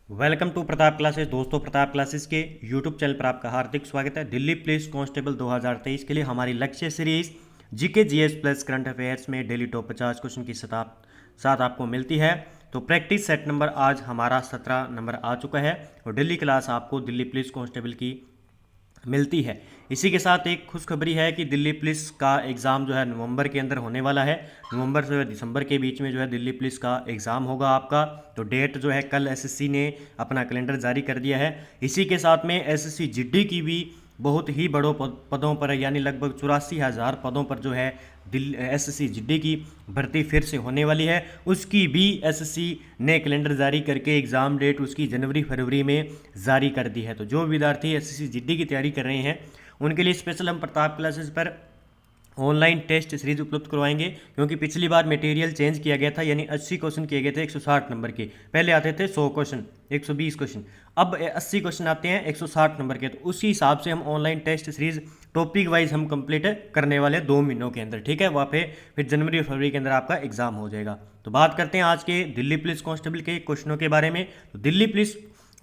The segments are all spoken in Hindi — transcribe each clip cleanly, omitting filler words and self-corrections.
Welcome to Pratap classes. दोस्तों, प्रताप क्लासेस के यूट्यूब चैनल पर आपका हार्दिक स्वागत है। दिल्ली पुलिस कांस्टेबल 2023 के लिए हमारी लक्ष्य series GK GS plus current affairs में डेली टॉप 50 क्वेश्चन की साथ आपको मिलती है। तो प्रैक्टिस सेट नंबर आज हमारा 17 नंबर आ चुका है और डेली क्लास आपको दिल्ली पुलिस कांस्टेबल की मिलती है। इसी के साथ एक खुशखबरी है कि दिल्ली पुलिस का एग्ज़ाम जो है नवंबर के अंदर होने वाला है। नवंबर से दिसंबर के बीच में जो है दिल्ली पुलिस का एग्ज़ाम होगा आपका। तो डेट जो है कल एसएससी ने अपना कैलेंडर जारी कर दिया है। इसी के साथ में एसएससी जीडी की भी बहुत ही बड़ों पदों पर यानी लगभग 84,000 पदों पर जो है दिल्ली एसएससी जीडी की भर्ती फिर से होने वाली है। उसकी भी एसएससी ने कैलेंडर जारी करके एग्ज़ाम डेट उसकी जनवरी फरवरी में जारी कर दी है। तो जो विद्यार्थी एसएससी जीडी की तैयारी कर रहे हैं उनके लिए स्पेशल हम प्रताप क्लासेस पर ऑनलाइन टेस्ट सीरीज उपलब्ध करवाएंगे, क्योंकि पिछली बार मटेरियल चेंज किया गया था। यानी 80 क्वेश्चन किए गए थे 160 नंबर के। पहले आते थे 100 क्वेश्चन 120 क्वेश्चन, अब 80 क्वेश्चन आते हैं 160 नंबर के। तो उसी हिसाब से हम online test series topic wise हम कंप्लीट करने वाले 2 महीनों के अंदर। ठीक है, वहाँ पे फिर जनवरी और फरवरी के अंदर आपका एग्जाम हो जाएगा। तो बात करते हैं आज के दिल्ली पुलिस कांस्टेबल के क्वेश्चनों के बारे में। तो दिल्ली पुलिस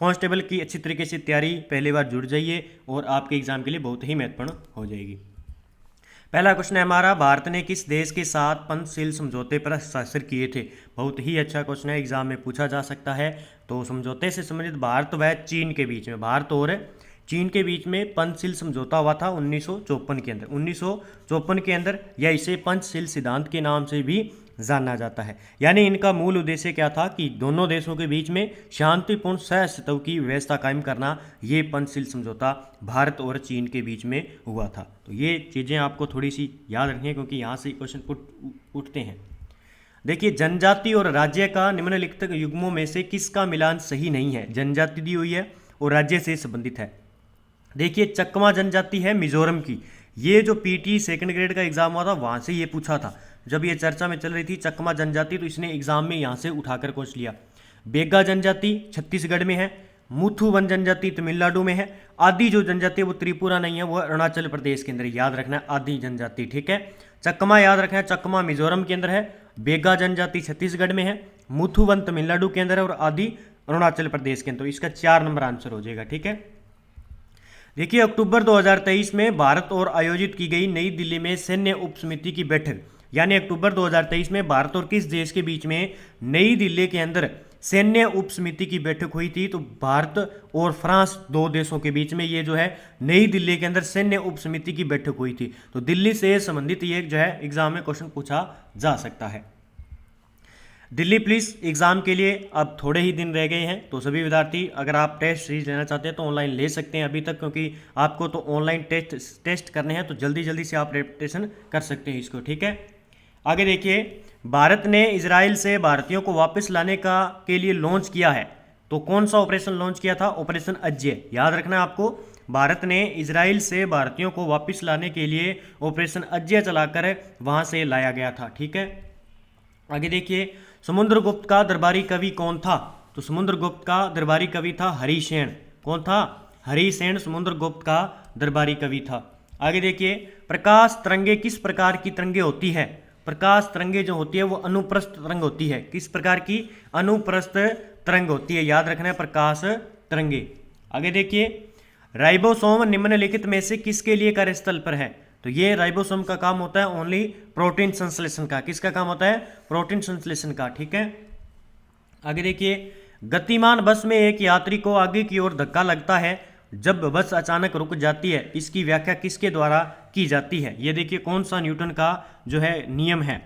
कांस्टेबल की अच्छी तरीके से तैयारी पहली बार जुड़ जाइए और आपके एग्जाम के लिए बहुत ही महत्वपूर्ण हो जाएगी। पहला क्वेश्चन है हमारा, भारत ने किस देश के साथ पंचशील समझौते पर हस्ताक्षर किए थे। बहुत ही अच्छा क्वेश्चन है, एग्जाम में पूछा जा सकता है। तो समझौते से संबंधित भारत व चीन के बीच में, भारत और चीन के बीच में पंचशील समझौता हुआ था 1954 के अंदर। 1954 के अंदर, या इसे पंचशील सिद्धांत के नाम से भी जाना जाता है। यानी इनका मूल उद्देश्य क्या था कि दोनों देशों के बीच में शांतिपूर्ण सहअस्तित्व की व्यवस्था कायम करना। ये पंचशील समझौता भारत और चीन के बीच में हुआ था। तो ये चीज़ें आपको थोड़ी सी याद रखनी, क्योंकि यहाँ से क्वेश्चन उठते हैं। देखिए, जनजाति और राज्य का निम्नलिखित युग्मों में से किसका मिलान सही नहीं है। जनजाति दी हुई है और राज्य से संबंधित है। देखिए, चकमा जनजाति है मिजोरम की। ये जो पीटी सेकंड ग्रेड का एग्जाम हुआ था वहाँ से ये पूछा था। जब ये चर्चा में चल रही थी चकमा जनजाति, तो इसने एग्जाम में यहाँ से उठाकर पूछ लिया। बेगा जनजाति छत्तीसगढ़ में है। मुथु वन जनजाति तमिलनाडु में है। आदि जो जनजाति है वो त्रिपुरा नहीं है, वो अरुणाचल प्रदेश के अंदर। याद रखना है आदि जनजाति। ठीक है, चकमा याद रखना है, चकमा मिजोरम के अंदर है। बेगा जनजाति छत्तीसगढ़ में है। मुथु वन तमिलनाडु के अंदर है और आदि अरुणाचल प्रदेश के अंदर। तो इसका 4 नंबर आंसर हो जाएगा। ठीक है, देखिए, अक्टूबर 2023 में भारत और आयोजित की गई नई दिल्ली में सैन्य उप समिति की बैठक, यानी अक्टूबर 2023 में भारत और किस देश के बीच में नई दिल्ली के अंदर सैन्य उप समिति की बैठक हुई थी। तो भारत और फ्रांस, 2 देशों के बीच में ये जो है नई दिल्ली के अंदर सैन्य उप समिति की बैठक हुई थी। तो दिल्ली से संबंधित ये जो है एग्जाम में क्वेश्चन पूछा जा सकता है। दिल्ली पुलिस एग्ज़ाम के लिए अब थोड़े ही दिन रह गए हैं। तो सभी विद्यार्थी, अगर आप टेस्ट सीरीज लेना चाहते हैं तो ऑनलाइन ले सकते हैं अभी तक, क्योंकि आपको तो ऑनलाइन टेस्ट करने हैं। तो जल्दी जल्दी से आप रेपिटेशन कर सकते हैं इसको। ठीक है, आगे देखिए, भारत ने इजराइल से भारतीयों को वापस लाने के लिए लॉन्च किया है। तो कौन सा ऑपरेशन लॉन्च किया था? ऑपरेशन अजय। याद रखना है आपको, भारत ने इजराइल से भारतीयों को वापस लाने के लिए ऑपरेशन अजय चलाकर वहां से लाया गया था। ठीक है, आगे देखिए, समुद्रगुप्त का दरबारी कवि कौन था? तो समुद्रगुप्त का दरबारी कवि था हरिसेन। कौन था? हरिसेन समुद्रगुप्त का दरबारी कवि था। आगे देखिए, प्रकाश तरंगे किस प्रकार की तरंगे होती है? प्रकाश तरंगे जो होती है वो अनुप्रस्थ तरंग होती है। किस प्रकार की? अनुप्रस्थ तरंग होती है। याद रखना है, प्रकाश तरंगे। आगे देखिए, राइबोसोम निम्नलिखित में से किसके लिए कार्यस्थल पर है? तो ये राइबोसोम का काम होता है ओनली प्रोटीन संश्लेषण का। किसका काम होता है? प्रोटीन संश्लेषण का। ठीक है, आगे देखिए, गतिमान बस में एक यात्री को आगे की ओर धक्का लगता है जब बस अचानक रुक जाती है। इसकी व्याख्या किसके द्वारा की जाती है? ये देखिए, कौन सा न्यूटन का जो है नियम है।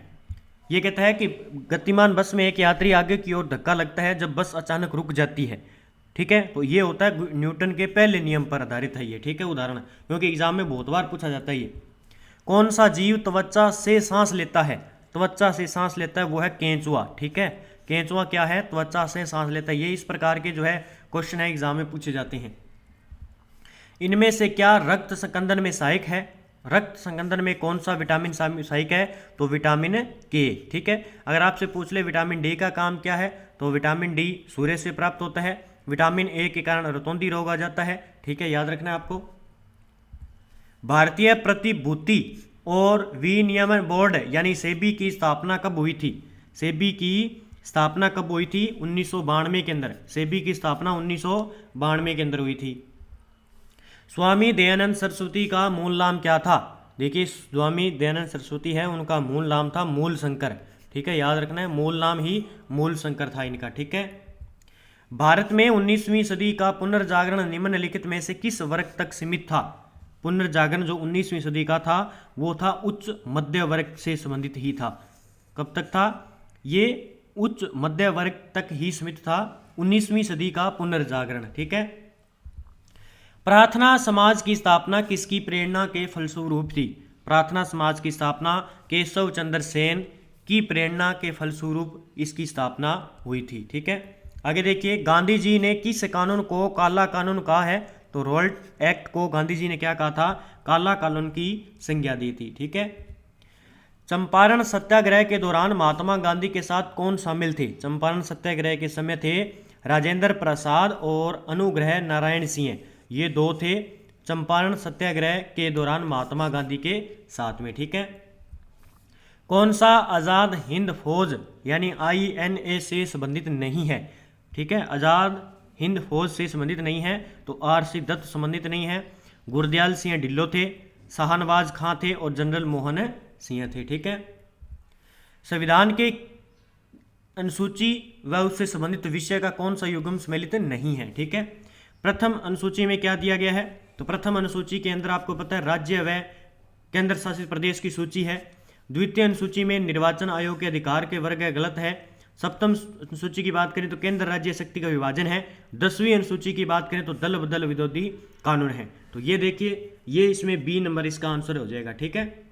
ये कहता है कि गतिमान बस में एक यात्री आगे की ओर धक्का लगता है जब बस अचानक रुक जाती है। ठीक है, तो ये होता है न्यूटन के पहले नियम पर आधारित है ये। ठीक है, उदाहरण, क्योंकि एग्जाम में बहुत बार पूछा जाता है ये। कौन सा जीव त्वचा से सांस लेता है? त्वचा से सांस लेता है वो है केंचुआ। ठीक है, केंचुआ क्या है? त्वचा से सांस लेता है। ये इस प्रकार के जो है क्वेश्चन है एग्जाम में पूछे जाते हैं। इनमें से क्या रक्त संकंदन में सहायक है? रक्त संकंदन में कौन सा विटामिन सहायक है? तो विटामिन के। ठीक है, अगर आपसे पूछ ले विटामिन डी का काम क्या है, तो विटामिन डी सूर्य से प्राप्त होता है। विटामिन ए के कारण रतौंधी रोग आ जाता है। ठीक है, याद रखना है आपको। भारतीय प्रतिभूति और विनियमन बोर्ड यानी सेबी की स्थापना कब हुई थी? सेबी की स्थापना कब हुई थी? 1992 के अंदर। सेबी की स्थापना 1992 के अंदर हुई थी। स्वामी दयानंद सरस्वती का मूल नाम क्या था? देखिए, स्वामी दयानंद सरस्वती है, उनका मूल नाम था मूल शंकर। ठीक है, याद रखना है, मूल नाम ही मूल शंकर था इनका। ठीक है। भारत में 19वीं सदी का पुनर्जागरण निम्नलिखित में से किस वर्ग तक सीमित था? पुनर्जागरण जो 19वीं सदी का था वो था उच्च मध्य वर्ग से संबंधित ही था। कब तक था? ये उच्च मध्य वर्ग तक ही सीमित था 19वीं सदी का पुनर्जागरण। ठीक है। प्रार्थना समाज की स्थापना किसकी प्रेरणा के फलस्वरूप थी? प्रार्थना समाज की स्थापना केशव चंद्र सेन की प्रेरणा के फलस्वरूप इसकी स्थापना हुई थी। ठीक है। आगे देखिए, गांधी जी ने किस कानून को काला कानून कहा है? तो रोल्ट एक्ट को गांधी जी ने क्या कहा था? काला कानून की संज्ञा दी थी। ठीक है। चंपारण सत्याग्रह के दौरान महात्मा गांधी के साथ कौन शामिल थे? चंपारण सत्याग्रह के समय थे राजेंद्र प्रसाद और अनुग्रह नारायण सिंह, ये दो थे चंपारण सत्याग्रह के दौरान महात्मा गांधी के साथ में। ठीक है। कौन सा आज़ाद हिंद फौज यानी INA से संबंधित नहीं है? ठीक है, आज़ाद हिंद फौज से संबंधित नहीं है तो RC दत्त संबंधित नहीं है, गुरदयाल सिंह ढिल्लों थे, शाहनवाज खां थे और जनरल मोहन सिंह थे। ठीक है। संविधान के अनुसूची व उससे संबंधित विषय का कौन सा युग्म सम्मिलित नहीं है? ठीक है। प्रथम अनुसूची में क्या दिया गया है? तो प्रथम अनुसूची के अंदर आपको पता है राज्य व केंद्र शासित प्रदेश की सूची है। द्वितीय अनुसूची में निर्वाचन आयोग के अधिकार के वर्ग गलत है। सप्तम अनुसूची की बात करें तो केंद्र राज्य शक्ति का विभाजन है। 10वीं अनुसूची की बात करें तो दल बदल विरोधी कानून है। तो ये देखिए, ये इसमें B नंबर इसका आंसर हो जाएगा। ठीक है।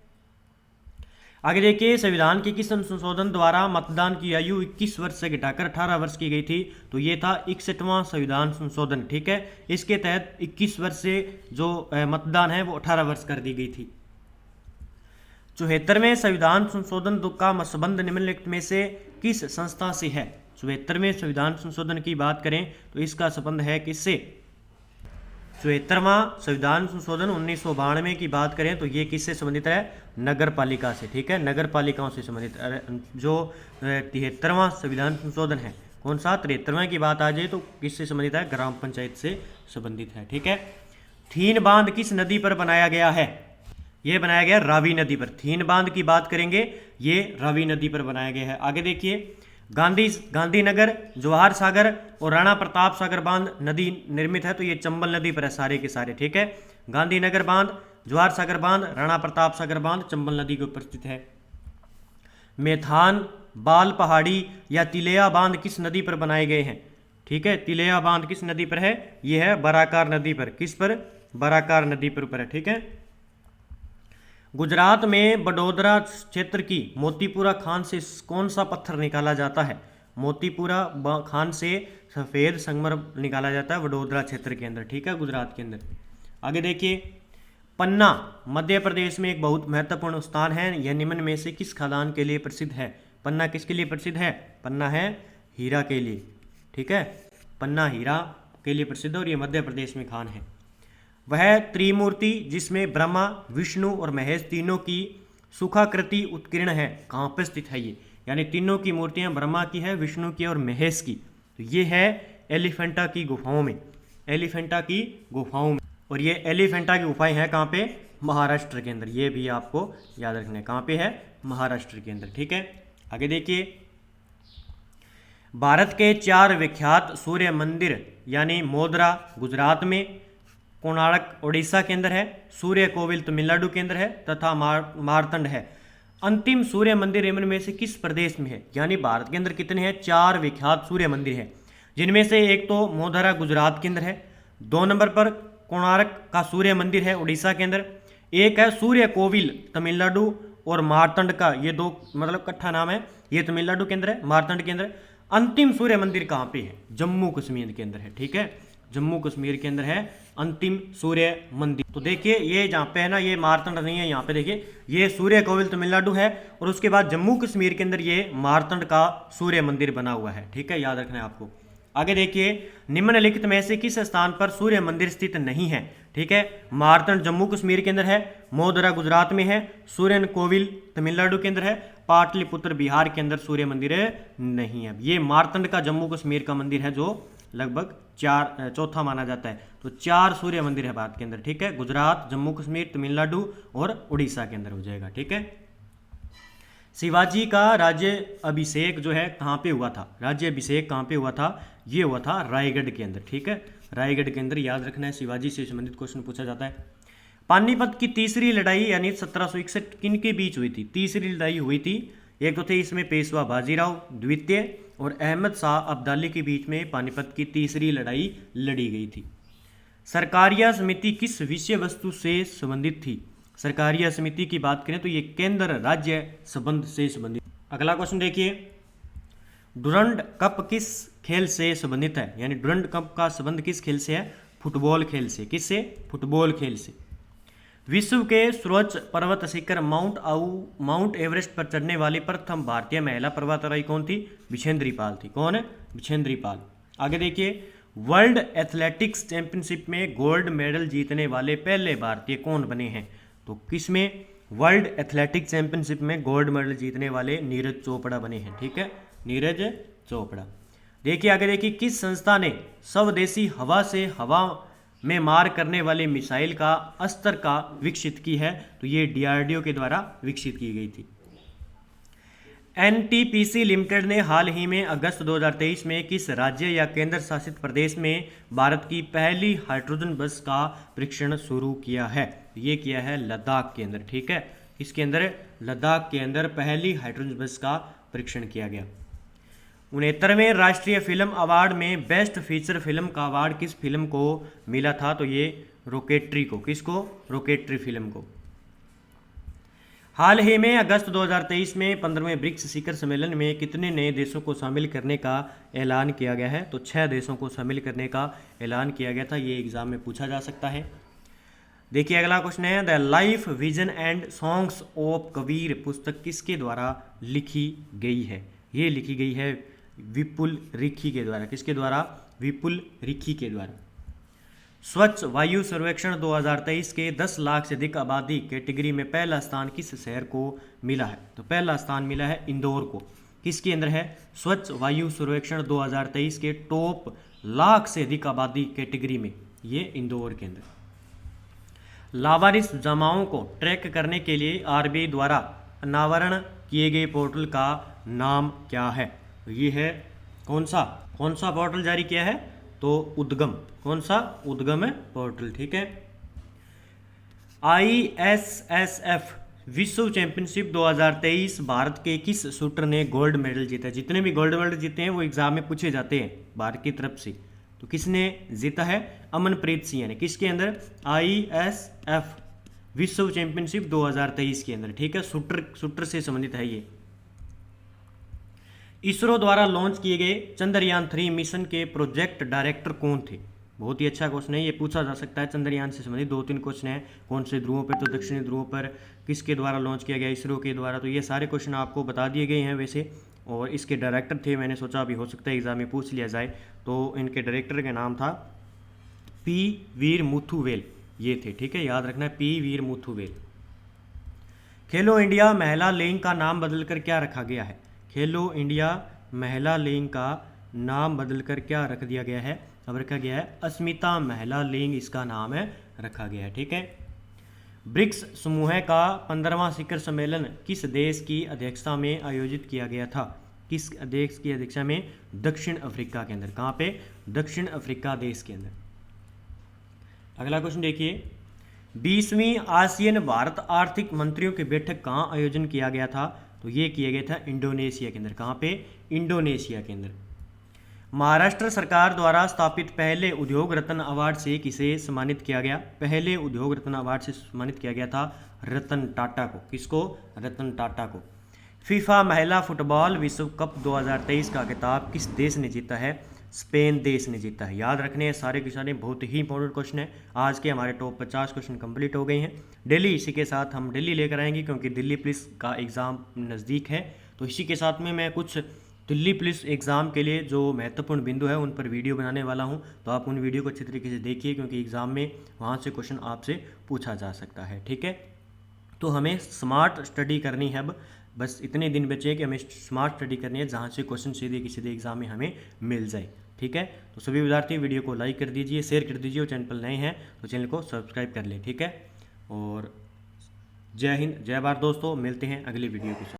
आगे देखिए, संविधान के किस संशोधन द्वारा मतदान की आयु 21 वर्ष से घटाकर 18 वर्ष की गई थी? तो ये था 61वां संविधान संशोधन। ठीक है। इसके तहत 21 वर्ष से जो मतदान है वो 18 वर्ष कर दी गई थी। 74वें संविधान संशोधन का संबंध निम्नलिखित में से किस संस्था से है? 74वें संविधान संशोधन की बात करें तो इसका संबंध है किससे? 74वां संविधान संशोधन 1992 की बात करें तो ये किससे संबंधित है? नगर पालिका से। ठीक है, नगर पालिकाओं से संबंधित। जो 73वां संविधान संशोधन है, कौन सा? 73वां की बात आ जाए तो किससे संबंधित है? ग्राम पंचायत से संबंधित है। ठीक है। थीन बांध किस नदी पर बनाया गया है? ये बनाया गया रावी नदी पर। थीन बांध की बात करेंगे, ये रावी नदी पर बनाया गया है। आगे देखिए, गांधीनगर, जवाहर सागर और राणा प्रताप सागर बांध नदी निर्मित है तो ये चंबल नदी पर है सारे के सारे। ठीक है। गांधीनगर बांध, जवाहर सागर बांध, राणा प्रताप सागर बांध चंबल नदी के ऊपर स्थित है। मेथान, बाल पहाड़ी या तिलैया बांध किस नदी पर बनाए गए हैं? ठीक है, तिलैया बांध किस नदी पर है? यह है बराकार नदी पर। किस पर? बराकार नदी पर ऊपर है। ठीक है। गुजरात में बडोदरा क्षेत्र की मोतीपुरा खान से कौन सा पत्थर निकाला जाता है? मोतीपुरा खान से सफ़ेद संगमरमर निकाला जाता है वडोदरा क्षेत्र के अंदर। ठीक है, गुजरात के अंदर। आगे देखिए, पन्ना मध्य प्रदेश में एक बहुत महत्वपूर्ण स्थान है। यह निम्न में से किस खदान के लिए प्रसिद्ध है? पन्ना किसके लिए प्रसिद्ध है? पन्ना है हीरा के लिए। ठीक है, पन्ना हीरा के लिए प्रसिद्ध है और ये मध्य प्रदेश में खान है। वह त्रिमूर्ति जिसमें ब्रह्मा, विष्णु और महेश तीनों की सुखाकृति उत्कीर्ण है, कहाँ पर स्थित है ये? यानी तीनों की मूर्तियां ब्रह्मा की है, विष्णु की और महेश की। तो ये है एलिफेंटा की गुफाओं में। एलिफेंटा की गुफाओं में। और ये एलिफेंटा की गुफाएं हैं कहाँ पे? महाराष्ट्र के अंदर। ये भी आपको याद रखना है, कहाँ पे है? महाराष्ट्र के अंदर। ठीक है। आगे देखिए, भारत के 4 विख्यात सूर्य मंदिर यानी मोधरा गुजरात में, कोणार्क उड़ीसा के अंदर है, सूर्य कोविल तमिलनाडु के अंदर है तथा मारतंड है। अंतिम सूर्य मंदिर इनमें में से किस प्रदेश में है? यानी भारत के अंदर कितने हैं? 4 विख्यात सूर्य मंदिर हैं, जिनमें से एक तो मोधरा गुजरात के अंदर है, 2 नंबर पर कोणार्क का सूर्य मंदिर है उड़ीसा के अंदर, एक है सूर्य कोविल तमिलनाडु और मारतंड का, ये 2 मतलब इकट्ठा नाम है, ये तमिलनाडु के अंदर है, मारतंड के अंदर। अंतिम सूर्य मंदिर कहाँ पे है? जम्मू कश्मीर के अंदर है। ठीक है, जम्मू कश्मीर के अंदर है अंतिम सूर्य मंदिर। तो देखिए, ये जहाँ पे है ना, ये मारतंड नहीं है, यहाँ पे देखिए ये सूर्य कोविल तमिलनाडु है और उसके बाद जम्मू कश्मीर के अंदर ये मारतंड का सूर्य मंदिर बना हुआ है। ठीक है, याद रखना है आपको। आगे देखिए, निम्नलिखित में से किस स्थान पर सूर्य मंदिर स्थित नहीं है? ठीक है, मारतंड जम्मू कश्मीर के अंदर है, मोधरा गुजरात में है, सूर्य कोविल तमिलनाडु के अंदर है, पाटलिपुत्र बिहार के अंदर सूर्य मंदिर नहीं है। ये मारतंड का जम्मू कश्मीर का मंदिर है जो लगभग चौथा माना जाता है। तो 4 सूर्य मंदिर है भारत के अंदर, ठीक है। गुजरात, जम्मू कश्मीर, तमिलनाडु और उड़ीसा के अंदर हो जाएगा, ठीक है। शिवाजी का राज्य अभिषेक जो है कहाँ पे हुआ था? राज्य अभिषेक कहाँ पे हुआ था? ये हुआ था रायगढ़ के अंदर, ठीक है। रायगढ़ के अंदर, याद रखना है, शिवाजी से संबंधित क्वेश्चन पूछा जाता है। पानीपत की तीसरी लड़ाई यानी 1761 किन के बीच हुई थी? तीसरी लड़ाई हुई थी, एक तो थे इसमें पेशवा बाजीराव द्वितीय और अहमद शाह अब्दाली के बीच में पानीपत की तीसरी लड़ाई लड़ी गई थी। सरकारिया समिति किस विषय वस्तु से संबंधित थी? सरकारिया समिति की बात करें तो ये केंद्र राज्य संबंध से संबंधित। अगला क्वेश्चन देखिए, डुरंड कप किस खेल से संबंधित है? यानी डुरंड कप का संबंध किस खेल से है? फुटबॉल खेल से। किससे? फुटबॉल खेल से। विश्व के सर्वोच्च पर्वत शिखर माउंट एवरेस्ट पर चढ़ने वाली प्रथम भारतीय महिला पर्वतारोही कौन थी? बिछेंद्री पाल थी। कौन है? बिछेंद्री पाल। आगे देखिए, वर्ल्ड एथलेटिक्स चैंपियनशिप में गोल्ड मेडल जीतने वाले पहले भारतीय कौन बने हैं? तो किसमें? वर्ल्ड एथलेटिक्स चैंपियनशिप में गोल्ड मेडल जीतने वाले नीरज चोपड़ा बने हैं, ठीक है, नीरज चोपड़ा। देखिए आगे देखिए, किस संस्था ने स्वदेशी हवा से हवा में मार करने वाली मिसाइल का अस्त्र का विकसित की है? तो ये डीआरडीओ के द्वारा विकसित की गई थी। एनटीपीसी लिमिटेड ने हाल ही में अगस्त 2023 में किस राज्य या केंद्र शासित प्रदेश में भारत की पहली हाइड्रोजन बस का परीक्षण शुरू किया है? ये किया है लद्दाख के अंदर, ठीक है। इसके अंदर लद्दाख के अंदर पहली हाइड्रोजन बस का परीक्षण किया गया। 69वें राष्ट्रीय फिल्म अवार्ड में बेस्ट फीचर फिल्म का अवार्ड किस फिल्म को मिला था? तो ये रॉकेट्री को। किसको? रॉकेट्री फिल्म को। हाल ही में अगस्त 2023 में 15वें ब्रिक्स शिखर सम्मेलन में कितने नए देशों को शामिल करने का ऐलान किया गया है? तो 6 देशों को शामिल करने का ऐलान किया गया था। ये एग्जाम में पूछा जा सकता है। देखिए अगला क्वेश्चन है, the life vision and songs of Kabir पुस्तक किसके द्वारा लिखी गई है? ये लिखी गई है विपुल रिखी के द्वारा। किसके द्वारा? विपुल रिखी के द्वारा। स्वच्छ वायु सर्वेक्षण 2023 के 10 लाख से अधिक आबादी कैटेगरी में पहला स्थान किस शहर को मिला है? तो पहला स्थान मिला है इंदौर को। किसके अंदर है? स्वच्छ वायु सर्वेक्षण 2023 के टॉप लाख से अधिक आबादी कैटेगरी में, ये इंदौर के अंदर। लावारिस जमाओं को ट्रैक करने के लिए आरबीआई द्वारा अनावरण किए गए पोर्टल का नाम क्या है? ये है कौन सा पोर्टल जारी किया है? तो उद्गम। कौन सा? उद्गम पोर्टल, ठीक है। ISSF विश्व चैंपियनशिप 2023 भारत के किस शूटर ने गोल्ड मेडल जीता? जितने भी गोल्ड मेडल जीते हैं वो एग्जाम में पूछे जाते हैं भारत की तरफ से। तो किसने जीता है? अमनप्रीत सिंह ने। किसके अंदर? ISF विश्व चैंपियनशिप 2023 के अंदर, ठीक है। शूटर से संबंधित है ये। इसरो द्वारा लॉन्च किए गए चंद्रयान 3 मिशन के प्रोजेक्ट डायरेक्टर कौन थे? बहुत ही अच्छा क्वेश्चन है, ये पूछा जा सकता है। चंद्रयान से संबंधित 2-3 क्वेश्चन है। कौन से ध्रुवों पर? तो दक्षिणी ध्रुवों पर। किसके द्वारा लॉन्च किया गया? इसरो के द्वारा। तो ये सारे क्वेश्चन आपको बता दिए गए हैं वैसे, और इसके डायरेक्टर थे, मैंने सोचा अभी हो सकता है एग्जाम में पूछ लिया जाए। तो इनके डायरेक्टर का नाम था पी वीर मुथुवेल, ये थे, ठीक है, याद रखना है, पी वीर मुथुवेल। खेलो इंडिया महिला लेंग का नाम बदलकर क्या रखा गया है? खेलो इंडिया महिला लेंग का नाम बदलकर क्या रख दिया गया है? अब रखा गया है अस्मिता महिला लेंग, इसका नाम है रखा गया है, ठीक है। ब्रिक्स समूह का 15वां शिखर सम्मेलन किस देश की अध्यक्षता में आयोजित किया गया था? किस देश की अध्यक्षता में? दक्षिण अफ्रीका के अंदर। कहाँ पे? दक्षिण अफ्रीका देश के अंदर। अगला क्वेश्चन देखिए, 20वीं आसियान भारत आर्थिक मंत्रियों की बैठक कहाँ आयोजन किया गया था? तो ये किया गया था इंडोनेशिया के अंदर। कहाँ पे? इंडोनेशिया के अंदर। महाराष्ट्र सरकार द्वारा स्थापित पहले उद्योग रत्न अवार्ड से किसे सम्मानित किया गया? पहले उद्योग रत्न अवार्ड से सम्मानित किया गया था रतन टाटा को। किसको? रतन टाटा को। फीफा महिला फुटबॉल विश्व कप 2023 का खिताब किस देश ने जीता है? स्पेन देश ने जीता है। याद रखने हैं सारे के सारे, बहुत ही इंपॉर्टेंट क्वेश्चन है। आज के हमारे टॉप 50 क्वेश्चन कंप्लीट हो गए हैं। दिल्ली इसी के साथ हम दिल्ली लेकर आएंगे, क्योंकि दिल्ली पुलिस का एग्ज़ाम नज़दीक है। तो इसी के साथ में मैं कुछ दिल्ली पुलिस एग्ज़ाम के लिए जो महत्वपूर्ण बिंदु है उन पर वीडियो बनाने वाला हूं। तो आप उन वीडियो को अच्छी तरीके से देखिए, क्योंकि एग्ज़ाम में वहां से क्वेश्चन आपसे पूछा जा सकता है, ठीक है। तो हमें स्मार्ट स्टडी करनी है अब बस इतने दिन बचे हैं कि हमें स्मार्ट स्टडी करनी है, जहाँ से क्वेश्चन सीधे की सीधे एग्जाम में हमें मिल जाए। ठीक है, तो सभी विद्यार्थी वीडियो को लाइक कर दीजिए, शेयर कर दीजिए, और चैनल पर नए हैं तो चैनल को सब्सक्राइब कर लें। ठीक है, और जय हिंद, जय भारत दोस्तों, मिलते हैं अगली वीडियो के साथ।